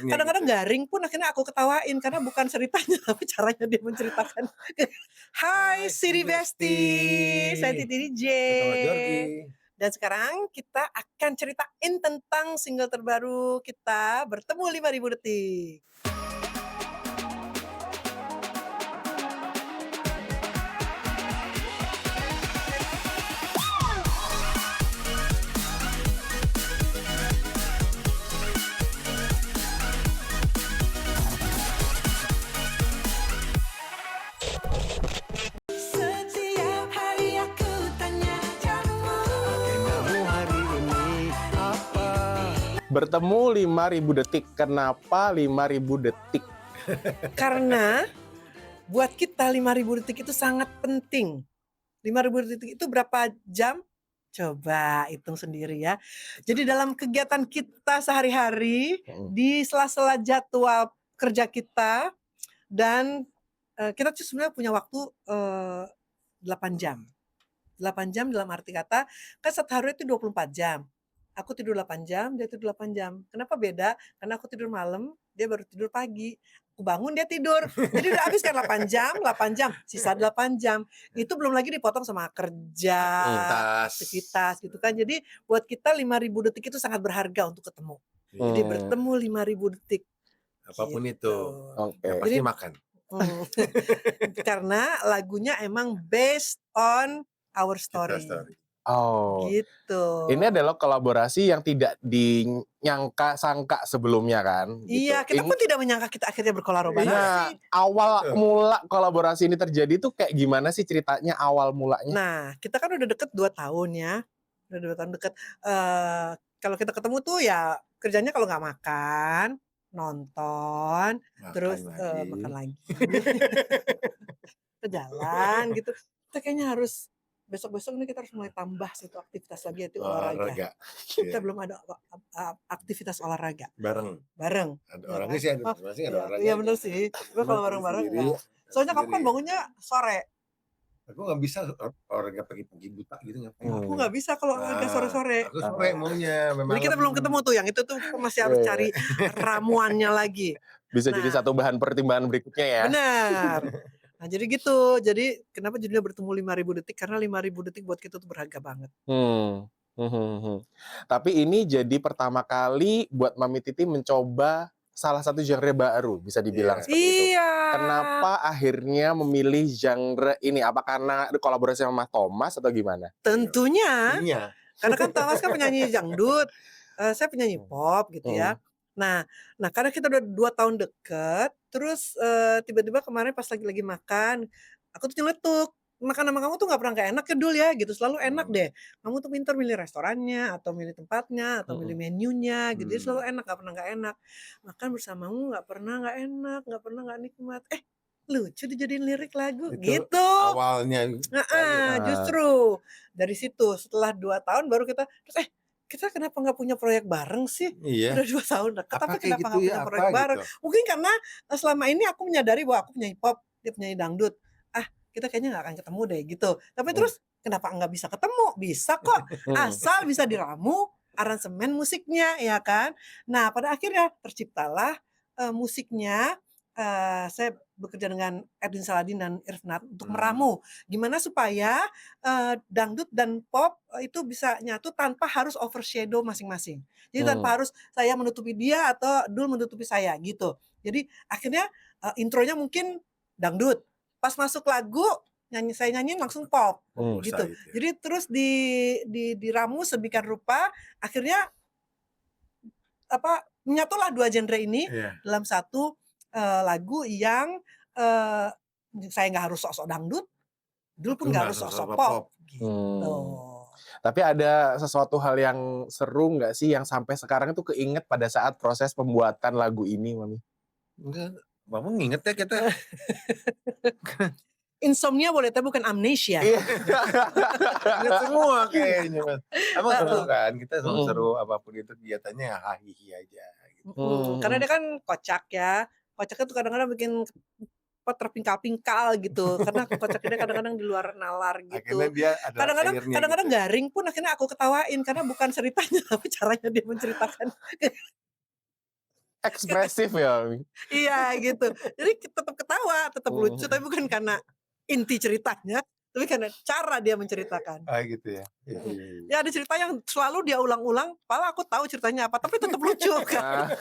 Kadang-kadang garing pun akhirnya aku ketawain karena bukan ceritanya tapi caranya dia menceritakan. Hai Hai Siri Siri Besti, saya Besti. Titi DJ. Bersama Jorgi. Dan sekarang kita akan ceritain tentang single terbaru kita, Bertemu 5000 Detik. Setiap hari aku tanya kamu. Agendamu hari ini apa? Bertemu 5000 detik. Kenapa 5000 detik? Karena buat kita 5000 detik itu sangat penting. 5000 detik itu berapa jam? Coba hitung sendiri ya. Jadi dalam kegiatan kita sehari-hari, di sela-sela jadwal kerja kita, dan kita tuh sebenarnya punya waktu 8 jam. 8 jam dalam arti kata, kan satu hari itu 24 jam. Aku tidur 8 jam, dia tidur 8 jam. Kenapa beda? Karena aku tidur malam, dia baru tidur pagi. Aku bangun, dia tidur. Jadi udah habis kan 8 jam, sisa 8 jam. Itu belum lagi dipotong sama kerja, aktivitas gitu kan. Jadi buat kita 5000 detik itu sangat berharga untuk ketemu. Jadi bertemu 5000 detik. Apapun Gitu. itu. Oke. Yang pasti Jadi- makan. Karena lagunya emang based on our story. Kita story. Oh, Gitu. ini adalah kolaborasi yang tidak dinyangka-sangka sebelumnya kan? Iya, gitu. kita pun tidak menyangka kita akhirnya berkolaborasi. Nah, awal mula kolaborasi ini terjadi tuh kayak gimana sih ceritanya awal mulanya? Nah, kita kan udah deket 2 tahun ya. Udah 2 tahun deket. Kalau kita ketemu tuh ya kerjanya kalau nggak makan, nonton, terus makan lagi. Kita jalan gitu. Kita kayaknya harus besok-besok ini kita harus mulai tambah satu aktivitas lagi, yaitu olahraga. Kita belum ada aktivitas olahraga Bareng. Iya Orangnya kan? sih ada, masing ada olahraga. Iya bener sih. Gue kalau bareng-bareng Sendiri, enggak. Soalnya kamu kan sendiri. bangunnya sore. Aku nggak bisa olahraga pagi-pagi buta gitu ngapain. Aku nggak bisa kalau olahraga sore-sore. Aku sore maunya. Memang Jadi kita belum ketemu tuh, yang itu tuh masih harus cari ramuannya lagi. Bisa Nah. jadi satu bahan pertimbangan berikutnya ya. Benar. Nah jadi gitu. Jadi kenapa judulnya Bertemu 5000 detik? Karena 5000 detik buat kita tuh berharga banget. Tapi ini jadi pertama kali buat Mami Titi mencoba salah satu genre baru, bisa dibilang seperti itu. Iya. Kenapa akhirnya memilih genre ini? Apa karena kolaborasi sama Mas Thomas atau gimana? Tentunya. Iya. Karena kan Thomas kan penyanyi dangdut, saya penyanyi pop gitu ya. Nah karena kita udah 2 tahun deket, terus tiba-tiba kemarin pas lagi makan, aku tuh nyeletuk, "Makan sama kamu tuh nggak pernah nggak enak ya Dul ya," gitu, "selalu enak deh. Kamu tuh pintar milih restorannya, atau milih tempatnya, atau milih menunya gitu, jadi selalu enak, nggak pernah nggak enak. Makan bersamamu nggak pernah nggak enak, nggak pernah nggak nikmat." Lucu dijadiin lirik lagu Itu gitu. awalnya. Justru dari situ setelah 2 tahun baru kita terus kita kenapa nggak punya proyek bareng sih? Iya. Udah 2 tahun deket, Apa tapi kayak kenapa gitu nggak ya, punya apa proyek bareng? gitu? Mungkin karena selama ini aku menyadari bahwa aku penyanyi pop, dia penyanyi dangdut. Kita kayaknya nggak akan ketemu deh gitu. Tapi terus kenapa nggak bisa ketemu? Bisa kok, asal bisa diramu aransemen musiknya, ya kan? Nah pada akhirnya terciptalah musiknya. Saya bekerja dengan Erdin Saladin dan Irfnat untuk meramu gimana supaya dangdut dan pop itu bisa nyatu tanpa harus overshadow masing-masing. Jadi tanpa harus saya menutupi dia atau Dul menutupi saya gitu. Jadi akhirnya intronya mungkin dangdut, pas masuk lagu saya nyanyiin langsung pop gitu. Jadi terus diramu sedemikian rupa akhirnya menyatulah 2 genre ini dalam satu lagu yang saya nggak harus sok-sok dangdut, Dul pun nggak harus sok-sok pop. Gitu. Tapi ada sesuatu hal yang seru nggak sih yang sampai sekarang itu keinget pada saat proses pembuatan lagu ini, Mami? Enggak, Mama nginget ya kita. Insomnia boleh tapi bukan amnesia. Ingat semua kayaknya, Mas. Emang seru kan, kita seru apapun itu kegiatannya hahihi aja. Gitu. Karena dia kan kocak ya. Kocaknya tuh kadang-kadang bikin terpingkal-pingkal gitu. Karena kocaknya kadang-kadang di luar nalar gitu. Akhirnya dia ada Kadang-kadang garing pun akhirnya aku ketawain karena bukan ceritanya tapi caranya dia menceritakan. Ekspresif ya. Iya gitu. Jadi tetap ketawa, tetap lucu, Hmm. tapi bukan karena inti ceritanya, tapi karena cara dia menceritakan. Ah gitu ya. Iya, iya, iya. Ya ada cerita yang selalu dia ulang-ulang, padahal aku tahu ceritanya apa, tapi tetap lucu kan.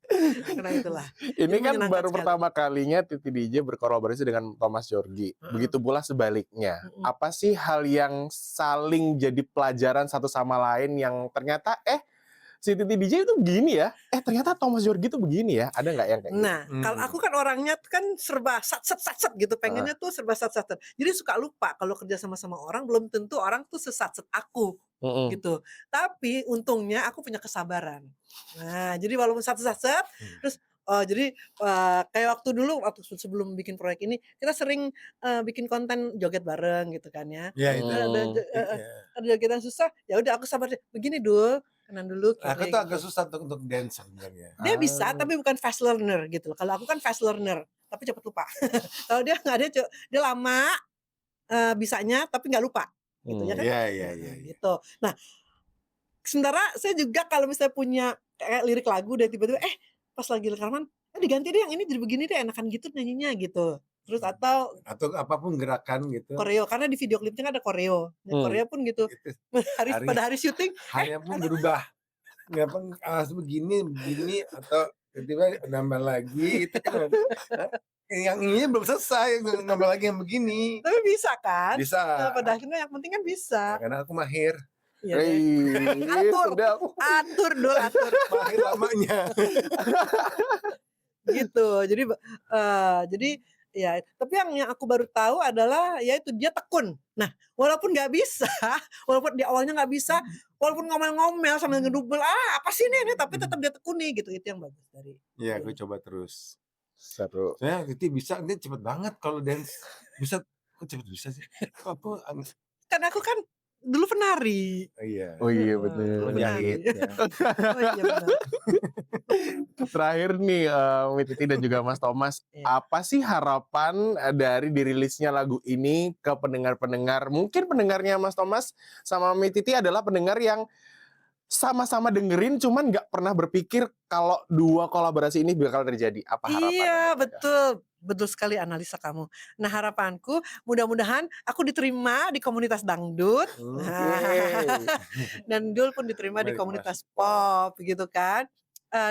Nah, Karena itulah. ini Jadi kan menyenangkan baru sekali. pertama kalinya Titi DJ berkolaborasi dengan Thomas Djorghi. Begitu pula sebaliknya. Apa sih hal yang saling jadi pelajaran satu sama lain yang ternyata si Titi DJ itu begini ya? Ternyata Thomas Djorghi itu begini ya? Ada nggak yang kayak gitu? Nah, kalau aku kan orangnya tuh kan serba sat gitu, pengennya tuh serba sat. Jadi suka lupa kalau kerja sama orang belum tentu orang tuh sesat aku gitu. Tapi untungnya aku punya kesabaran. Nah, jadi walaupun sat terus jadi kayak waktu sebelum bikin proyek ini kita sering bikin konten joget bareng gitu kan ya. Iya itu. Ada jogetan susah, ya udah aku sabar begini Dul, kanan dulu Aku kiri. tuh agak Gitu. susah untuk dance sebenarnya. Dia bisa tapi bukan fast learner gitu loh. Kalau aku kan fast learner tapi cepat lupa. Kalau dia nggak, dia lama bisanya tapi nggak lupa gitu ya kan. Iya. Gitu. Nah, sementara saya juga kalau misalnya punya kayak lirik lagu dan tiba-tiba pas lagi rekaman diganti deh yang ini jadi begini deh, enakan gitu nyanyinya gitu. Terus atau apapun gerakan gitu. koreo, karena di video klipnya kan ada koreo. Dan koreo pun gitu. Itu Pada hari syuting hanya pun berubah. Nggak begini atau tiba-tiba nambah lagi itu kan. Yang ini belum selesai, nambah lagi yang begini. tapi bisa kan? Bisa. Nah, pada akhirnya yang penting kan bisa. Karena aku mahir. Iya deh. Atur dulu, atur. Mahir lamanya. Gitu. Jadi ya, tapi yang aku baru tahu adalah ya itu dia tekun. Nah, walaupun nggak bisa, walaupun di awalnya nggak bisa, walaupun ngomel-ngomel sambil ngedubel, apa sih ini, tapi tetap dia tekuni gitu. Itu yang bagus dari. Iya, aku coba terus. Seru. Saya Titi bisa, dia cepet banget kalau dance. Bisa, kok cepet bisa sih? Kok aku Karena aku kan dulu penari. iya. Oh iya betul. Menjahit. Oh iya benar. Terakhir nih Mbak Titi dan juga Mas Thomas, Iya. apa sih harapan dari dirilisnya lagu ini ke pendengar-pendengar? Mungkin pendengarnya Mas Thomas sama Mbak Titi adalah pendengar yang sama-sama dengerin cuman nggak pernah berpikir kalau dua kolaborasi ini bakal terjadi. Apa harapan? Iya, betul sekali analisa kamu. Nah, harapanku mudah-mudahan aku diterima di komunitas dangdut. Dan Dul pun diterima di komunitas pop gitu kan.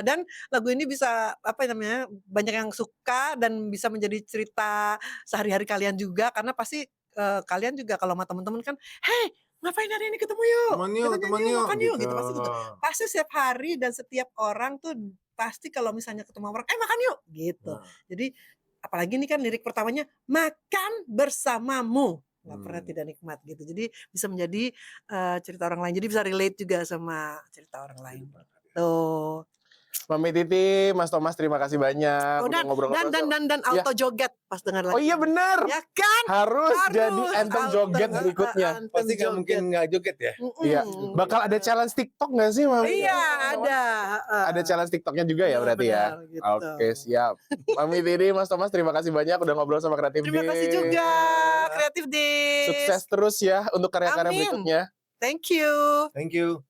Dan lagu ini bisa banyak yang suka dan bisa menjadi cerita sehari-hari kalian juga, karena pasti kalian juga kalau sama teman-teman kan, "Hey, ngapain hari ini ketemu yuk? Teman yuk, Makan yuk," gitu pasti gitu. Pasti setiap hari dan setiap orang tuh pasti kalau misalnya ketemu orang, makan yuk gitu. Jadi apalagi ini kan lirik pertamanya makan bersamamu. Nggak pernah tidak nikmat gitu. Jadi bisa menjadi cerita orang lain. Jadi bisa relate juga sama cerita orang lain. Tuh. Mbak Titi, Mas Thomas, terima kasih banyak udah ngobrol-ngobrol. Dan auto joget pas dengar lagu. Oh iya benar. Ya kan? Harus jadi anthem joget berikutnya. Pasti nggak mungkin nggak joget ya. Iya. Bakal ada challenge TikTok nggak sih, Mami? Iya, ada. Ada challenge TikToknya juga ya berarti ya. Gitu. Oke, siap. Mami Titi, Mas Thomas, terima kasih banyak udah ngobrol sama Kreatif Day. Terima kasih juga Kreatif Day. Sukses terus ya untuk karya-karya berikutnya. Thank you. Thank you.